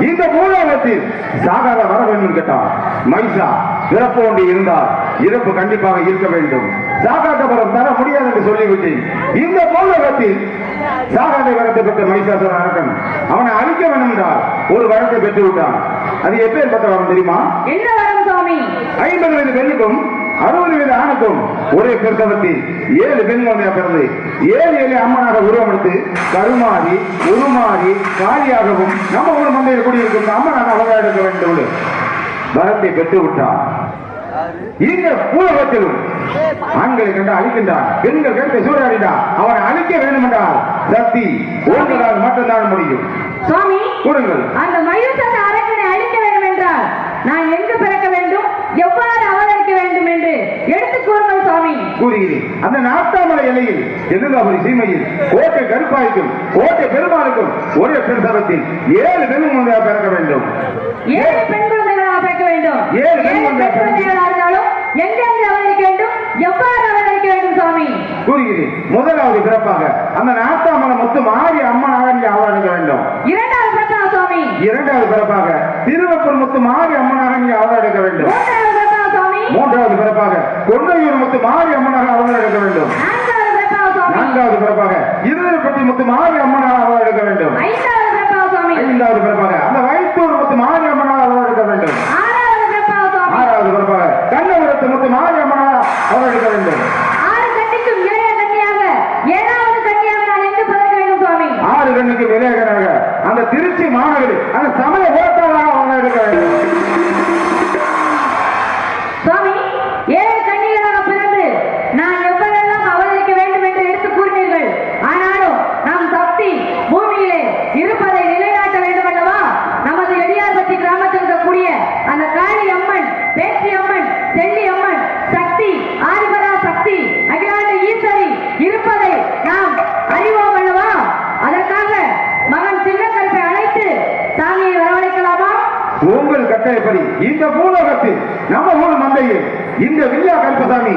இந்த பூலோகத்தில் சாகாத வர வேண்டும் கேட்டான். மைசா பிறப்பு ஒன்று இருந்தால் இறப்பு கண்டிப்பாக இருக்க வேண்டும். சாகாத வரம் தர முடியாது என்று சொல்லிவிட்டேன். இந்த பூலோகத்தில் சாகாத வரத்தை பெற்ற மைசாசுர அரக்கன் அவனை அழிக்க வேண்டும் என்றால் ஒரு வரத்தை பெற்று விட்டான். அது எப்பேற்பட்ட வரம் தெரியுமா? என்ன வரம் சுவாமி? 50 வயது பெண்ணுக்கும் 60 வயது ஆணுக்கும் ஒரே பிரசவத்தில் 7 பெண்கள் பிறந்து 7 அம்மனாக உருவமெடுத்து கருமாறி உருமாறி காலியாகவும் நம்ம ஊர் மந்தையில் கூடியிருக்கும் அம்மனாக அவர்கள் எடுக்க வேண்டும் வரத்தை பெற்று விட்டார். இந்த பூலகத்திலும் ஆண்களை கண்டு அழிக்கின்றான், பெண்கள் கண்டு சூறாடினான். அவனை அழிக்க வேண்டும் என்றால் சக்தி ஒன்றால் மட்டும்தான் முடியும். சுவாமி கூறுங்கள். அந்த மயூசன அரக்கனை அழிக்க வேண்டும் என்றால் நான் எங்கு பிறக்க வேண்டும், எவ்வாறு அவதரிக்க வேண்டும் என்று எடுத்து கூறுங்கள் சுவாமி. கூறுகிறேன். அந்த நாட்டாமலை எல்லையில் எதிர்காபுரி சீமையில் கோட்டை கருப்பாய்க்கும் கோட்டை பெருமாளுக்கும் ஒரே பிரசவத்தில் 7 பெண் குழந்தையாக பிறக்க வேண்டும். 7 பெண் குழந்தைகளாக பிறக்க வேண்டும். 7 பெண் குழந்தைகளாக இருந்தாலும் எங்கெங்கு அவதரிக்க வேண்டும், எவ்வாறு அவதரிக்க வேண்டும் சுவாமி? கூறுகிறேன். முதலாவது பிறப்பாக அந்த நாட்டாமலை மொத்த மாறி அம்மனாக நீ அவதரிக்க வேண்டும். இரண்டாவது பிறப்பாக சுவாமி. இரண்டாவது பிறப்பாக திருவப்பூர் முத்து மாறி அம்மனாக நீ அவதரிக்க வேண்டும். மூன்றாவது பிறப்பாக சுவாமி. மூன்றாவது பிறப்பாக கொண்டையூர் முத்து மாறி அம்மனாக அவதரிக்க வேண்டும். நான்காவது பிறப்பாக சுவாமி. நான்காவது பிறப்பாக இருதயப்பட்டி முத்து மாறி அம்மனாக அவதரிக்க வேண்டும். ஐந்தாவது பிறப்பாக சுவாமி. ஐந்தாவது பிறப்பாக அந்த வைத்தூர் முத்து மாறி அம்மனாக அவதரிக்க வேண்டும். ஆறாவது பிறப்பாக சுவாமி. ஆறாவது பிறப்பாக கண்ணபுரத்து முத்து மாறி அம்மனாக அவதரிக்க வேண்டும். 6 கண்ணிக்கும் இளைய கன்னியாக 7வது கன்னியாக நான் எங்கு பிறக்க வேண்டும் சுவாமி? 6 கண்ணுக்கு விளையாடுகிறாங்க அந்த திருச்சி மாநகரில் அந்த சமய ஓட்டாளாக அவதரிக்க வேண்டும். சுவாமி 7 கன்னிகளாக பிறந்து நான் எவ்வளெல்லாம் அவதரிக்க வேண்டும் என்று எடுத்து கூறினீர்கள். ஆனாலும் நம் சக்தி பூமியிலே இருப்பதை நிலைநாட்ட வேண்டும் அல்லவா? நமது எடியார்பட்டி கிராமத்தில் இருக்கக்கூடிய அந்த காளி அம்மன், பேச்சி அம்மன், செல்லி அம்மன், சக்தி, ஆதிபரா சக்தி, அகிலாண்ட ஈஸ்வரி இருப்பதை நாம் அறிவோம் அல்லவா? அதற்காக மகன் சின்னக்கருப்பை அழைத்து சாமியை வரவழைக்கலாமா? உங்கள் கட்டளைப்படி இந்த பூலோகத்தில் நம்ம ஊர் மந்தையில் இந்த வில்லியா கருப்பசாமி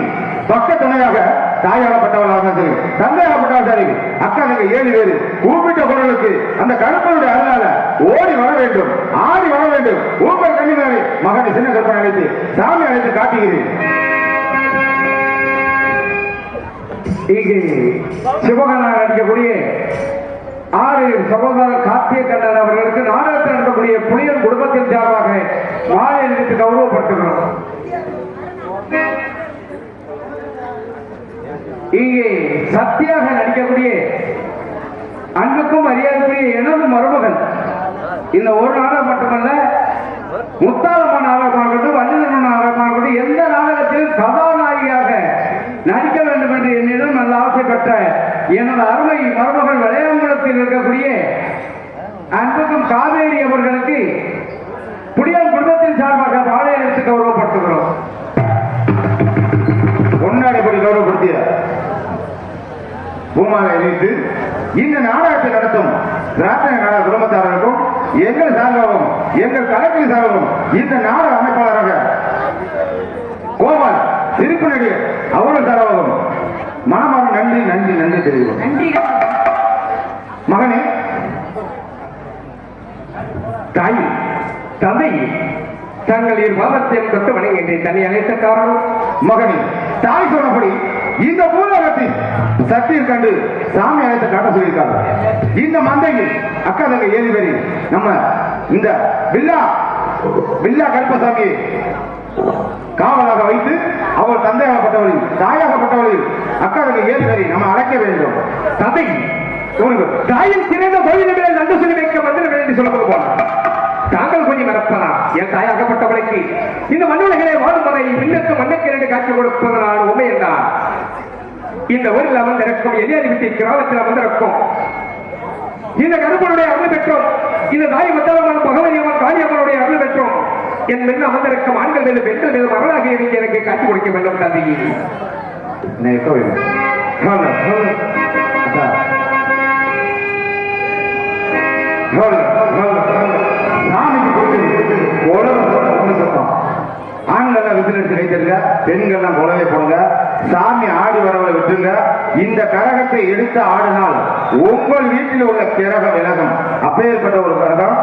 பக்க துணையாக தாயாகப்பட்டவளாக சரி, தந்தையாகப்பட்டவள் சரி, அக்கா 7 பேர் கூப்பிட்ட குரலுக்கு அந்த கருப்பனுடைய அருளால ஓடி வர வேண்டும், ஆடி வர வேண்டும். உங்கள் கண்ணினாலே மகனை சின்ன கருப்பனை அழைத்து சாமி அழைத்து காட்டுகிறேன். இங்கே சிவகங்கை அடிக்கக்கூடிய 6 சகோதரர் கார்த்திய கண்ணன் அவர்களுக்கு நாடகத்தில் நடக்கக்கூடிய புலியன் குடும்பத்தின் சார்பாக மாலை அணிவித்து கௌரவப்படுத்துகிறோம். இங்கே சத்தியாக நடிக்கக்கூடிய அன்புக்கும் மரியாதைக்குரிய எனது மருமகள் இந்த ஒரு நாடகம் மட்டுமல்ல, முத்தாலம்மன் நாடகமாக இருக்கட்டும், வள்ளிதர்மன் நாடகமாக இருக்கட்டும், எந்த நாடகத்திலும் கதாநாயகியாக நடிக்க வேண்டும் என்று என்னிடம் நல்ல ஆசைப்பட்ட எனது அருமை மருமகள் விளையாங்குளத்தில் இருக்கக்கூடிய அன்புக்கும் காவேரி அவர்களுக்கு புலியன் குடும்பத்தின் சார்பாக வாழை எடுத்து கௌரவப்படுத்துகிறோம். பொன்னாடிப்படி கௌரவப்படுத்திய பூமாலை அணிவித்து இந்த நாடகத்தை நடத்தும் ராத்திரி நாடக குடும்பத்தாரர்களுக்கும் எங்கள் சார்பாகவும் எங்கள் கலைஞர் சார்பாகவும் இந்த நாடக அமைப்பாளராக கோபால் திருப்பு நடிகர் அவர்கள் சார்பாகவும் மனமான நன்றி நன்றி நன்றி தெரிவிக்கும். மகனே, தாய், தந்தை, தங்கள் இரு பாதத்தையும் தொட்டு வணங்குகின்றேன். தன்னை அழைத்த காரணம் மகனே, தாய் சொன்னபடி இந்த பூலோகத்தில் சக்தியில் கண்டு சாமி அழைத்த காட்ட சொல்லியிருக்காங்க. இந்த மந்தையில் அக்கா தங்க 7 பேரில் நம்ம இந்த வில்லா கருப்பசாமியை காவலாக வைத்து அவர் தந்தையாகப்பட்டவளில் தாயாகப்பட்டவளில் அக்கா தங்க 7 பேரை நம்ம அழைக்க வேண்டும். தந்தை தாயின் சிறந்த கோயிலே நன்றி சொல்லி வைக்க வந்துட வேண்டும் சொல்ல போவார். தாங்கள் கொஞ்சம் நடப்பதா என் தாயாகப்பட்டவளைக்கு இந்த மண்ணுலகிலே வாழும் வரை விண்ணுக்கு மண்ணுக்கு 2 காட்சி கொடுப்பதனால் உண்மை என்றார். இந்த ஊரில் அமர்ந்திருக்கும் எலியாரிவிட்டி கிராமத்தில் அமர்ந்திருக்கும் இந்த கருப்பனுடைய அருள் பெற்றோம். இந்த தாய் மத்தவன் பகவதியம்மன் காளியம்மனுடைய அருள் பெற்றோம். என் மீது அமர்ந்திருக்கும் ஆண்கள் மீது பெண்கள் மீது மகளாக இருந்து எனக்கு காட்சி கொடுக்க வேண்டும். தந்தையை ஆண்கள் விசில் எடுத்து வைத்திருக்க, பெண்கள் குழந்தை போடுங்க. சாமி ஆடி வரவரை விட்டுங்க. இந்த கரகத்தை எடுத்து ஆடினால் உங்கள் வீட்டில் உள்ள கிரகம் விலகும். அப்பேற்பட்ட ஒரு கரகம்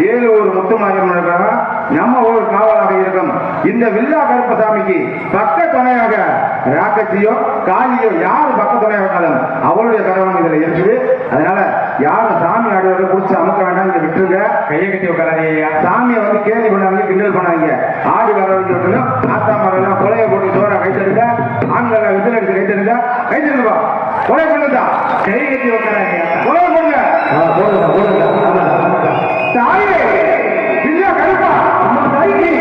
7 ஊர் முத்துமாரியம் கரகம் நம்ம ஊர் காவலாக இருக்கும். இந்த வில்லா கருப்பசாமிக்கு பக்க துணையாக ராக்கச்சியோ காளியோ யாரு பக்க துணையாக இருக்காலும் அவருடைய கரகம் இதுல இருக்குது. அதனால யாரும் சாமி ஆடுவதை பிடிச்சி அமுக்க வேண்டாம், இங்க விட்டுருங்க. கையை கட்டி உட்காராதீங்க. சாமியை வந்து கேள்வி பண்ணாங்க, கிண்டல் பண்ணாங்க. ஆடி வரவங்க ஆத்தா மரம் கொலையை போட்டு சோறா கைத்தெடுங்க. ஆண்கள் விசில் அடிச்சு கைத்தெடுங்க. கைத்தெடுப்பா கொலை பண்ணுதா கை கட்டி உட்காராங்க. கொலை பண்ணுங்க தாயே இல்லையா கருப்பா அம்மா தாய்க்கு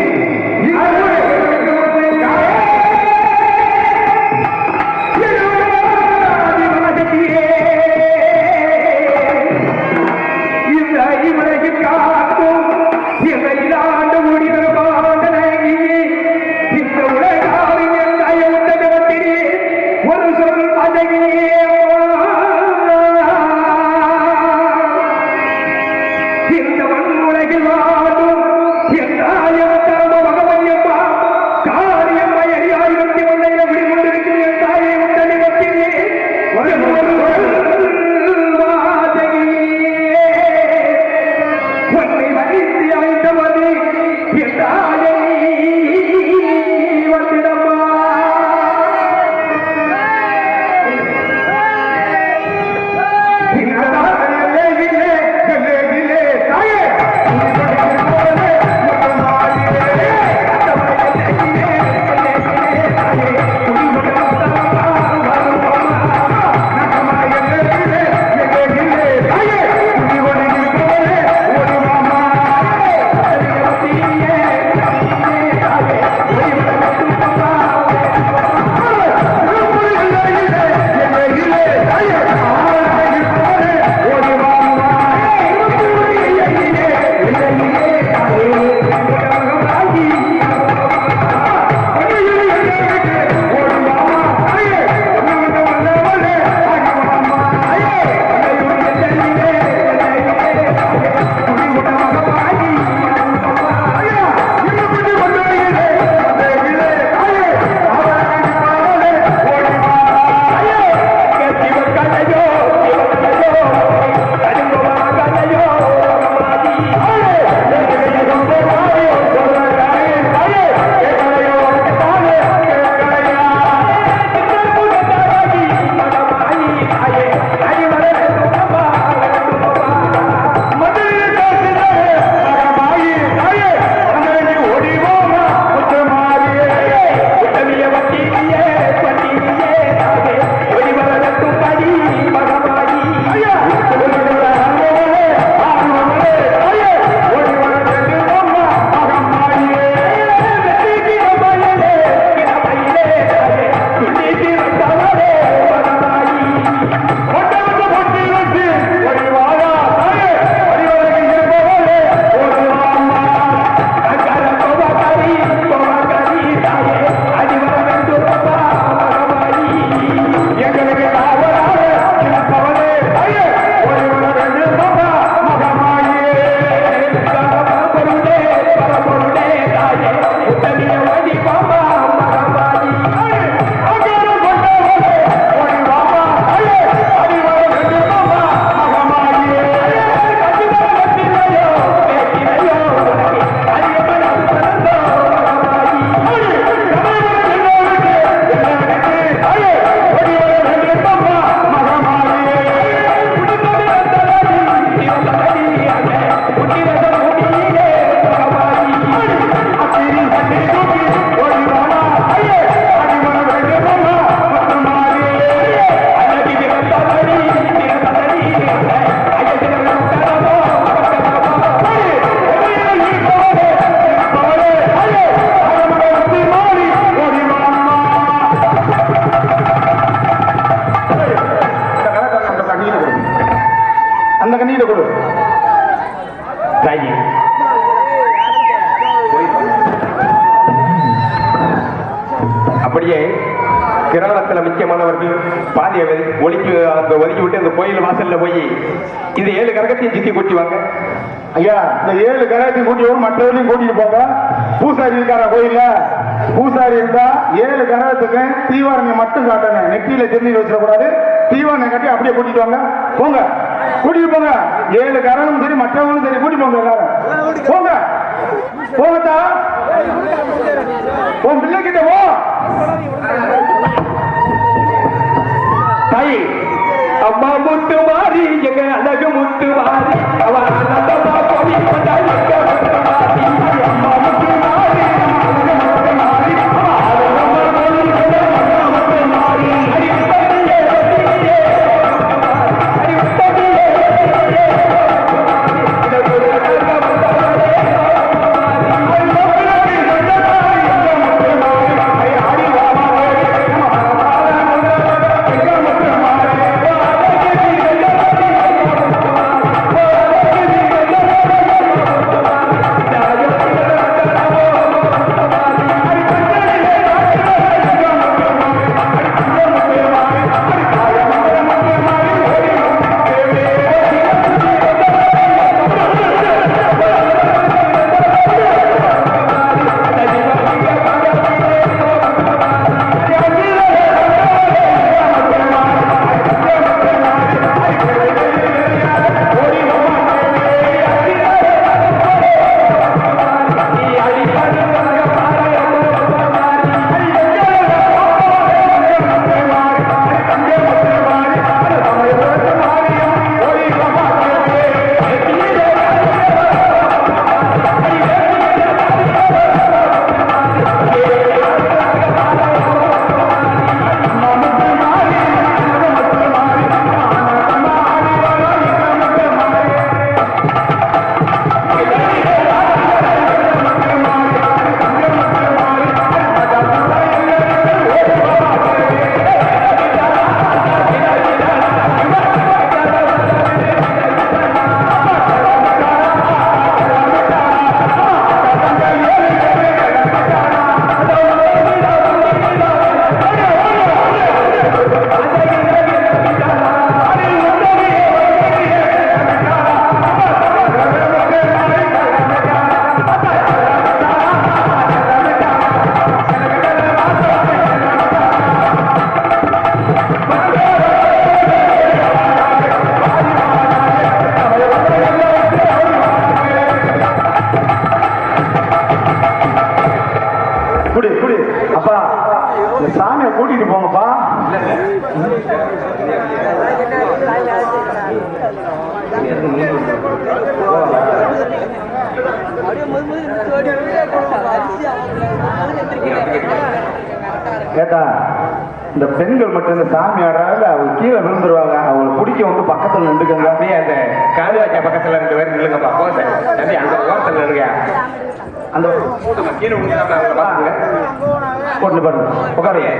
அப்படியே கிராமத்துல முக்கியமானவர்கள் பாதிய ஒதுக்கி விட்டு அந்த கோயில் வாசல்ல போய் இது 7 கரகத்தையும் சுத்தி கூட்டிவாங்க. ஐயா இந்த 7 கரகத்தையும் கூட்டி வரும், மற்றவர்களையும் கூட்டிட்டு போங்க. பூசாரி இருக்காரா கோயில்ல? பூசாரி இருந்தா 7 கரகத்துக்கு தீவாரணி மட்டும் காட்டணும். நெத்தியில திருநீர் வச்சிடக்கூடாது. தீவாரணை கட்டி அப்படியே கூட்டிட்டு வாங்க. போங்க, கூட்டிட்டு போங்க. 7 கரகம் சரி, மற்றவங்களும் சரி, கூட்டி போங்க. எல்லாரும் போங்க, போங்கத்தா. உன் பிள்ளைகிட்ட போ. தாய் அம்மா முத்து மாறி எங்க அழகு முத்து மாறி அவன் அம்மா முத்து மாறி சாமியை கூட்டிட்டு போங்கப்பா. கேட்டா இந்த பெண்கள் மட்டும் இந்த சாமி ஆடுறாங்க, அவங்க கீழே விழுந்துருவாங்க. அவங்களை பிடிக்க வந்து பக்கத்துல நின்றுக்கங்க. அப்படியே அந்த காலிவாக்கிய பக்கத்துல 2 பேர் நில்லுங்கப்பா. போங்க தம்பி, அந்த ஓரத்தில் நில்லுங்க. அந்த கீழே விழுந்துடாம அவங்கள பாத்துங்க. போட்டு பாருங்க. உட்காருங்க,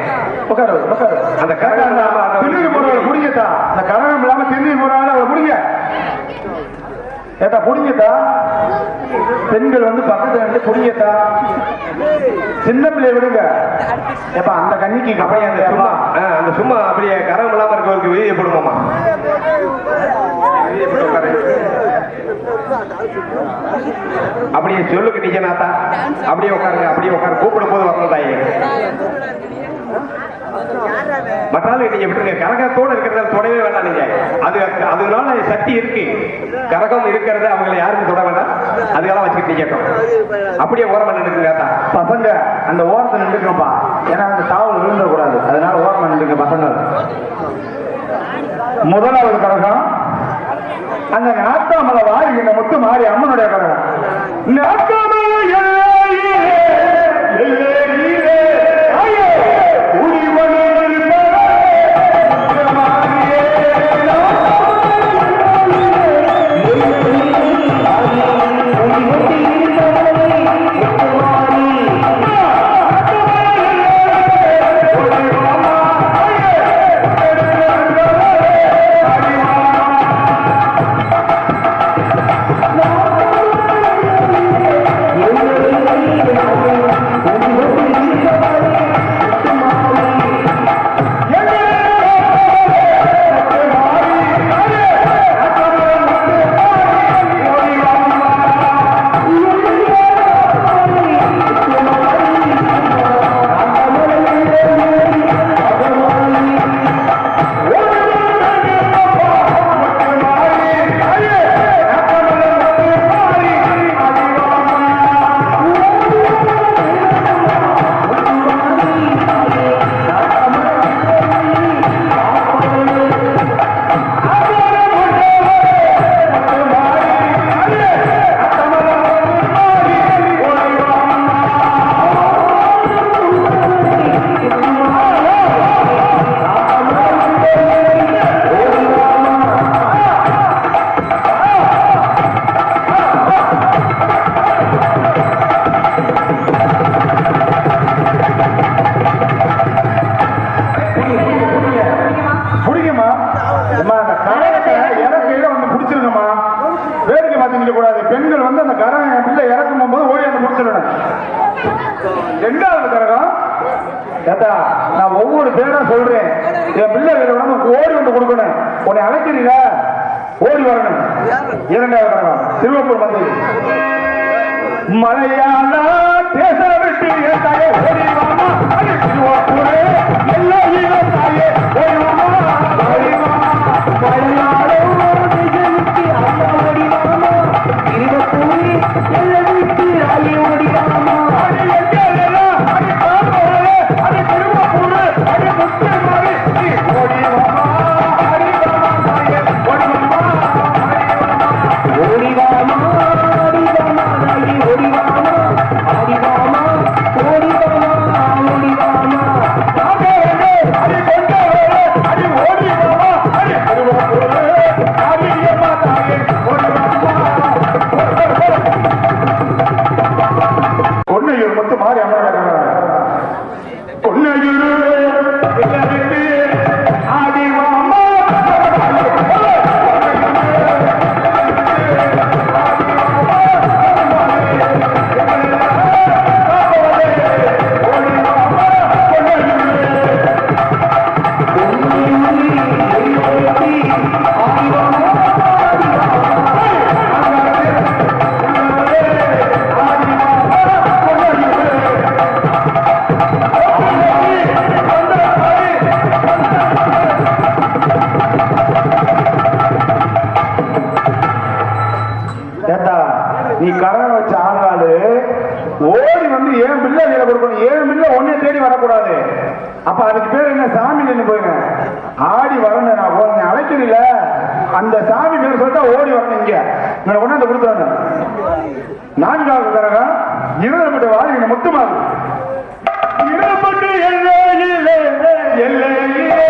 உட்காரு உட்காரு. அந்த கரகம் திருநீர் போறவங்களை பிடிங்கத்தா. அந்த கரகம் இல்லாம திருநீர் போறாங்க, அவளை பிடிங்க. ஏட்டா புடிங்கத்தா. பெண்கள் வந்து பக்கத்துல இருந்து புடிங்கத்தா. சின்ன பிள்ளை விடுங்க. ஏப்பா அந்த கண்ணிக்கு அப்படியே அந்த சும்மா அப்படியே கரம் இல்லாம இருக்கவங்களுக்கு வெளியே போடுமாமா. அப்படியே சொல்லுக்கு நிஜனாத்தா. அப்படியே உட்காருங்க, அப்படியே உட்காரு. கூப்பிடும் போது வரணும் தாயே. மற்றாலும் நீங்க விட்டுருங்க. கரகத்தோடு இருக்கிறத தொடவே வேண்டாம். நீங்க அதனால சக்தி இருக்கு. கரகம் இருக்கிறத அவங்களை யாருக்கும் தொட வேண்டாம். அதுக்கெல்லாம் வச்சுக்கிட்டு கேட்டோம். அப்படியே ஓரமா நின்றுங்க. பசங்க அந்த ஓரத்தை நின்றுக்கப்பா. ஏன்னா அந்த தாவல் விழுந்துடக்கூடாது. அதனால ஓரமா நின்றுங்க பசங்க. முதலாவது கரகம் அந்த நாட்டாமலை வாரி இந்த முத்து மாறி அம்மனுடைய கரகம். 2வது கரகம் ஏத்தா நான் ஒவ்வொரு பேரா சொல்றேன். என் பிள்ளை ஓடி வந்து கொடுக்கணும். உன்னை அழைக்கிறீங்க ஓடி வரணும். 2வது கரகம் திருவப்பூர் மந்திரி மலையாள தேச விட்டு தாயே ஓடி வாமா அது திருவப்பூரே எல்லா ஈழம் தாயே ஓடி வாமா ஓடி வாமா மலையாள தேச விட்டு ஐயா ஓடி வாமா திருவப்பூரே எல்லா விட்டு ஐயா ஓடி வாமா அது எங்கேயா அது காப்போரே அது திருவப்பூரே அது முத்துமாரி ஓடி வாமா ஓடி வாமா தாயே ஓடி வாமா ஓடி வாமா கொன்னையூர் மட்டும் மாறி அமர்ந்தாங்க. கொன்னையூர் நீ கரகம் வச்ச ஆனாலு ஓடி வந்து ஏன் பிள்ளை கையில கொடுக்கணும். ஏன் பிள்ளை ஒன்னே தேடி வரக்கூடாது. அப்ப அதுக்கு பேர் என்ன சாமி நின்று போயிருங்க. ஆடி வரணும். நான் உன்னை அழைக்கிறீல அந்த சாமி பேர் சொல்லிட்டா ஓடி வரணும். இங்க நான் கொண்டாந்து கொடுத்துறேன். 4வது கரகம் இருபது வாரி முத்துமாறு இருபது எல்லையிலே எல்லையிலே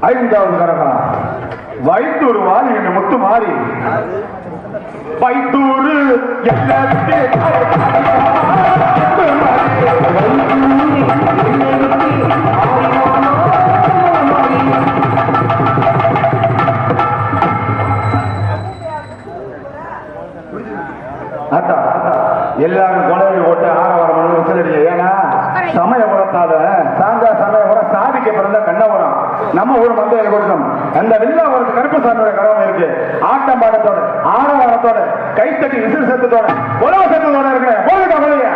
ஐந்தாவது கரகம் வைத்தூர் வாரி என்ற முத்து மாறி வைத்தூர் எல்லாரும் குழந்தை போட்டு ஆரவாரம் விசிலடிங்க. ஏன்னா சமய உரத்தால சாந்தா சமய உரம் சாதிக்க பிறந்த கண்ணபுரம் நம்ம ஊர் மந்தையில கொடுக்கணும். அந்த வில்லாவரத்து கருப்பசாமியோட கரவம் இருக்கு. ஆட்டம் பாட்டத்தோட ஆரவாரத்தோட கைத்தட்டி விசில் சத்தத்தோட உலக சத்தத்தோட இருக்கிற போதுங்க போதுங்க.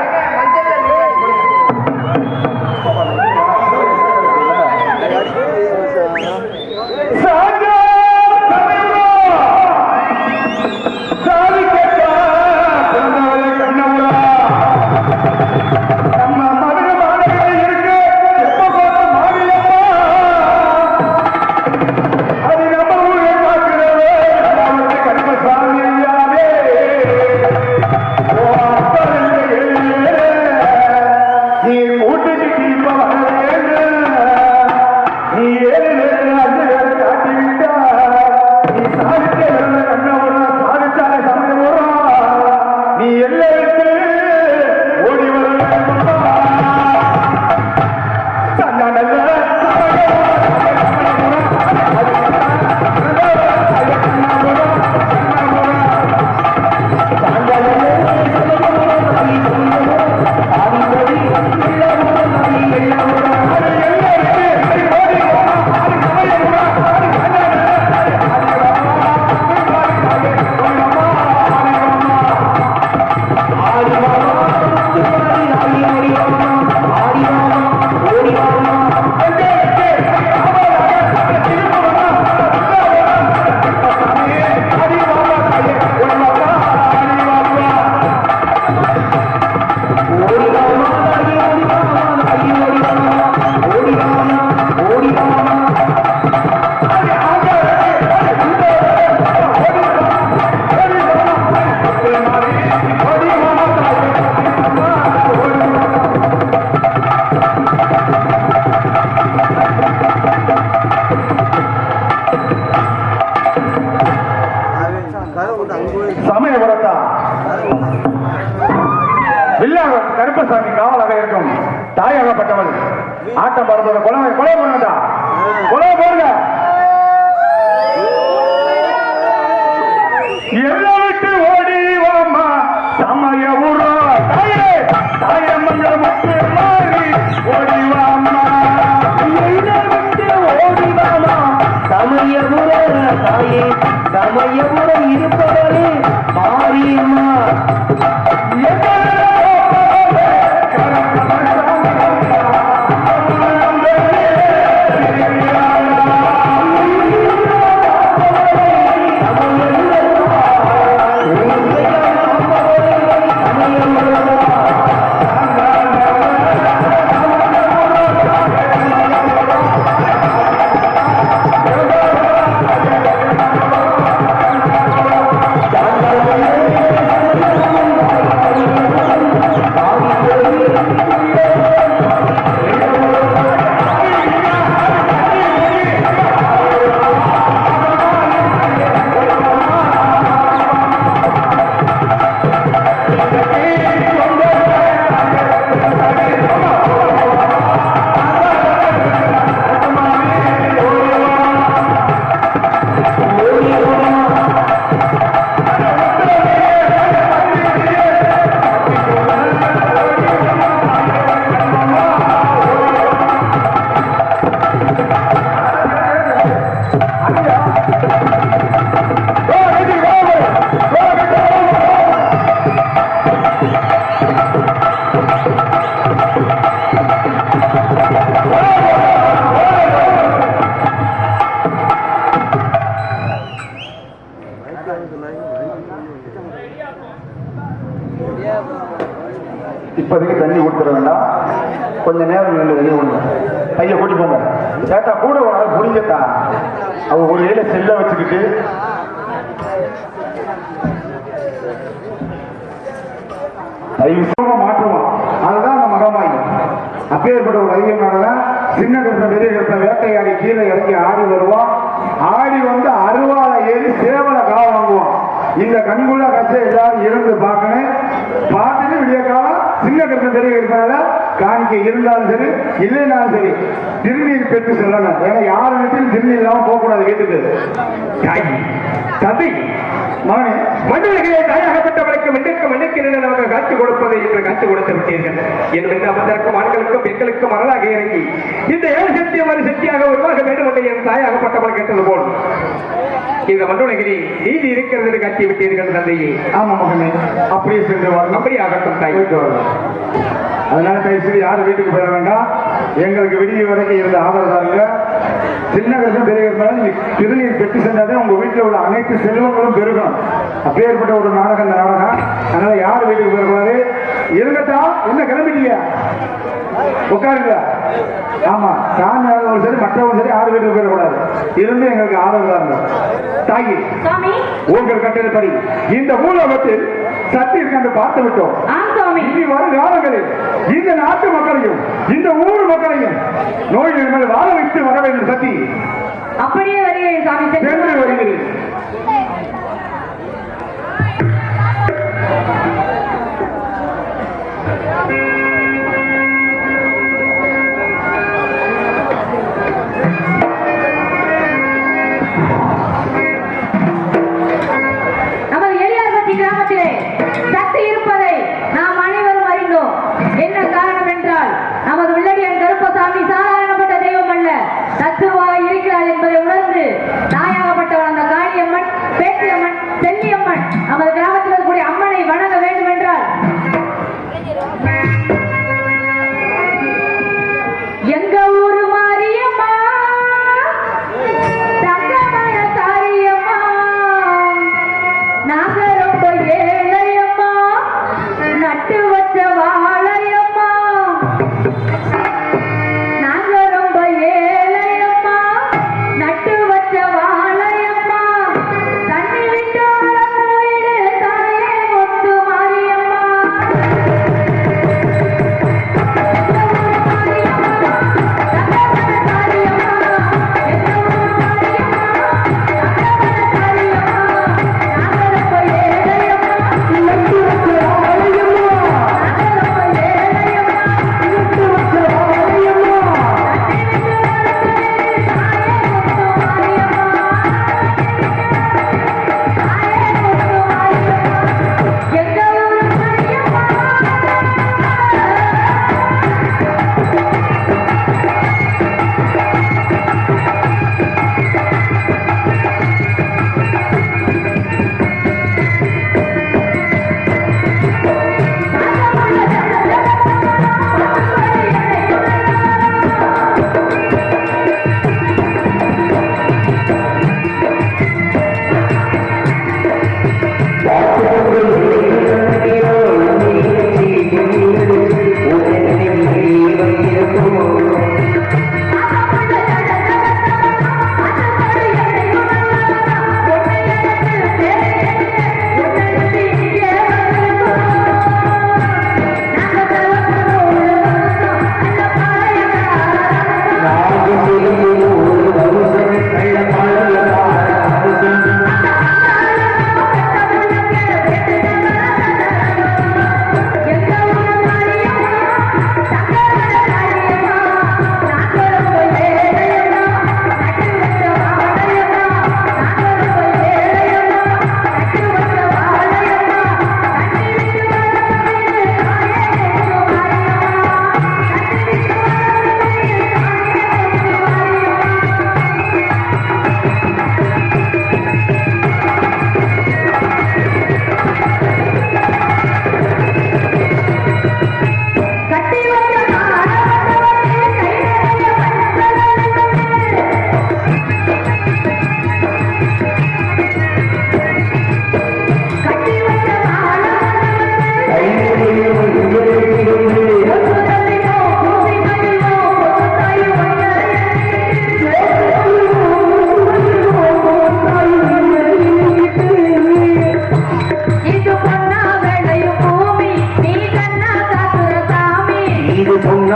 Oh, இல்ல கருப்பசாமி காவலாக இருக்கும் தாயாகப்பட்டவள் ஆட்டம் பாடுறதோட கொலை பண்ணுதா கொலை போடுங்க எல்லாம் விட்டு ஓடி வாமா சமய ஊரா தாயே தாயமங்கலம் மட்டும் மாறி ஓடி வாமா எல்லாம் விட்டு ஓடி வாமா சமய ஊரா தாயே சமய ஊரா இருப்பவரே மாறியம்மா இப்போதைக்கு தண்ணி கொடுத்துட வேண்டாம் கொஞ்ச நேரம் நின்று தண்ணி கொடுங்க கையை கூட்டி போங்க சேட்டா கூட ஒரு நாள் முடிஞ்சட்டா அவ ஒரு கையில செல்ல வச்சுக்கிட்டு மாற்றுவான் அதுதான் அந்த மகமாயி அப்பேற்பட்ட ஒரு ஐயனாலதான் சின்ன கருத்த பெரிய கருத்த வேட்டையாடி கீழே இறங்கி ஆடி வருவான் ஆடி வந்து அருவால ஏறி சேவலை காவ வாங்குவான் இந்த கண்குள்ள கட்சி எல்லாரும் இருந்து பார்க்கணும் பார்த்துட்டு விடிய காலம் சின்ன கருத்த பெரிய இருப்பதால காணிக்க இருந்தாலும் சரி இல்லைனாலும் சரி திருநீர் பெற்று செல்லணும் ஏன்னா யார் வீட்டிலும் திருநீர் இல்லாம போகக்கூடாது வீட்டுக்கு கதை மகனே மண்ணுலகிலே தாயாகப்பட்டவர்களுக்கு மண்ணுக்கு நமக்கு காட்சி கொடுப்பதை என்று காட்சி கொடுத்து விட்டீர்கள் என்று அமர்ந்திருக்கும் ஆண்களுக்கும் பெண்களுக்கும் அறலாக இறங்கி இந்த ஏழு சக்தி மறு சக்தியாக உருவாக வேண்டும் என்று என் தாயாகப்பட்டவள் கேட்டது போல் இந்த மண்ணுலகிலே நீதி இருக்கிறது என்று காட்சி விட்டீர்கள் தந்தையே. ஆமா மகனே அப்படியே சென்று வரணும் அப்படி ஆகட்டும் தாய். அதனால தயவுசெய்து யாரும் வீட்டுக்கு போயிட வேண்டாம் எங்களுக்கு விடிய வரைக்கும் இருந்த ஆதரவாங்க சின்ன கருத்தும் பெரிய கருத்தாலும் திருநீர் பெற்று சென்றாதான் உங்க வீட்டில் உள்ள அனைத்து செல்வங்களும் பெருகும் அப்பேற்பட்ட ஒரு நாடகம் இந்த நாடகம் அதனால யார் வீட்டுக்கு போயிடக்கூடாது இருக்கட்டா என்ன கிளம்பிட்டீங்க உட்காருங்க ஆமா சாமி ஆளுநரும் சரி மற்றவங்க சரி யார் வீட்டுக்கு போயிடக்கூடாது இருந்து எங்களுக்கு ஆதரவு தாயி உங்கள் கட்டளைப்படி இந்த மூலவத்தில் சக்தி இருக்காண்டு பார்த்து விட்டோம் இனி வரும் காலங்களில் இந்த நாட்டு மக்களையும் இந்த ஊர் மக்களையும் நோய் மேல் வாழ வைத்து வர வேண்டும் சக்தி அப்படியே வருகிறேன் சாமி சென்று வருகிறேன். கிராமத்திலே சக்தி இருப்பதை நாம் அனைவரும் அறிந்தோம். என்ன காரணம் என்றால் நமது உள்ளடியான் கருப்பசாமி சாதாரணப்பட்ட தெய்வம் அல்ல, தத்துவாக இருக்கிறார் என்பதை உணர்ந்து தாயாகப்பட்டவள் அந்த காளியம்மன்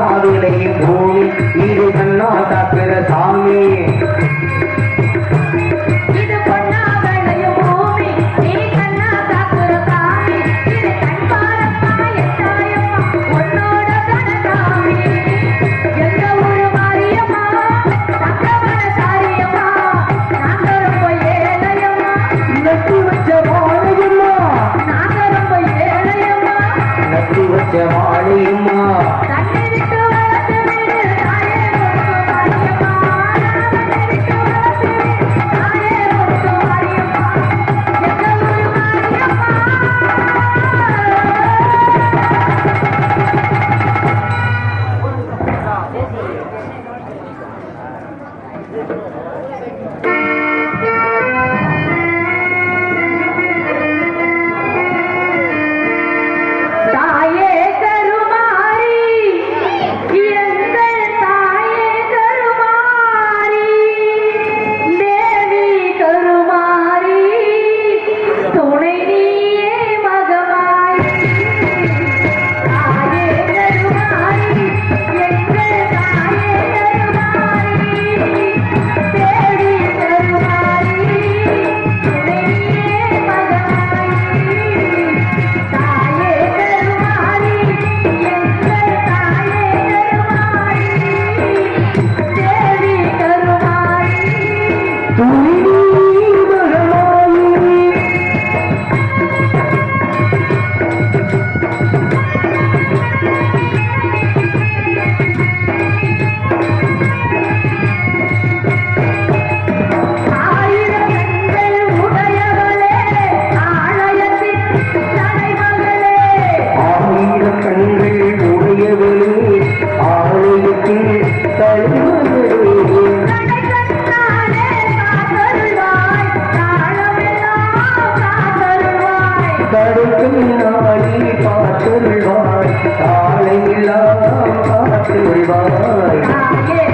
பொன்னாவினை பூமி இது கண்ணா தாக்குற சாமி இது பொன்னாகலையும் பூமி நீ கண்ணா காக்குற சாமி இது கண் பாரப்பா எட்டாயம்மா உன்னோட கணசாமி எந்த ஊரு மாரியம்மா தங்கவன சாரியம்மா நாங்க ரொம்ப ஏழையம்மா நட்டு வச்ச வாழையம்மா நாங்க ரொம்ப ஏழையம்மா நட்டு வச்ச வாழையம்மா தண்ணி விட்டு வளர்த்து விடு தாயே முத்து மாரியம்மா தண்ணி விட்டு வளர்த்து விடு தாயே முத்து மாரியம்மா எந்த ஊரு மாரியம்மா தாயே கருமாரி எங்கள் தாயே கருமாரி தேவி கருமாரி துணை நீயே மகமாரி தாயே கருமாரி எங்கள் தாயே கருமாரி தேவி கருமாரி துணை நீயே மகமாரி தாயே கருமாரி எங்கள் தாயே கருமாரி தேவி கருமாரி துணி மகமாயி ஆயிரம் கண்கள் உடையவளே ஆலயத்தின் தலைமகளே ஆயிரம் கண்கள் உடையவளே ஆலயத்தின் தலைவர்களே கடைக்கண்ணாலே காத்தருள்வாய் தாளமெல்லாம் காத்தருள்வாய் தடுக்கமினாடி பார்த்தருள்வாய் காலையெல்லாம் காத்தருள்வாய் தாயே